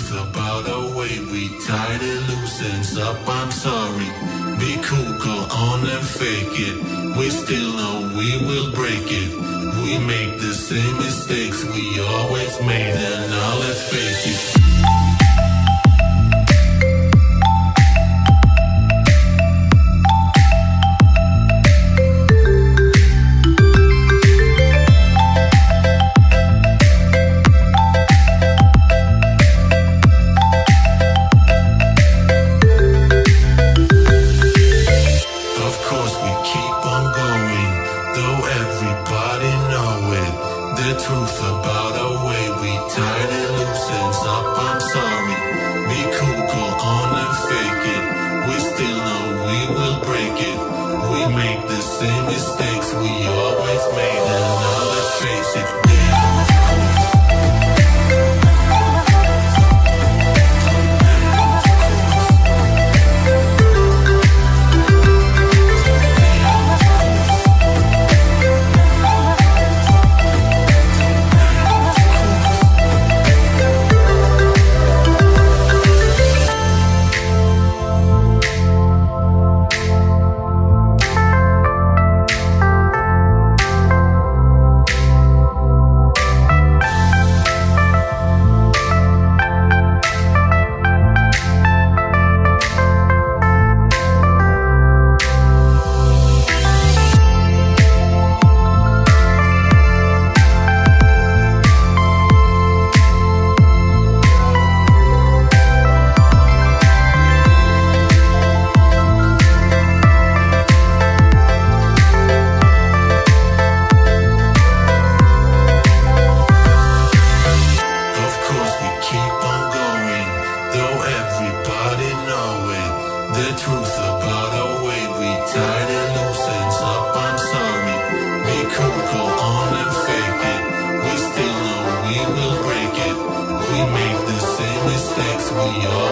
truth about the way we tied it loose ends up. I'm sorry. Be cool, go on and fake it. We still know we will break it. We make the same mistakes we always made, and now let's face it. The truth about the way we tied it loose ends up. I'm sorry. Be cool, go on and fake it. We still know we will break it. We make the same mistakes we always made, and now let's face it. The truth about the way we tied it loose ends up. I'm sorry. Be cool, go on and fake it. We still know we will break it. We make the same mistakes we all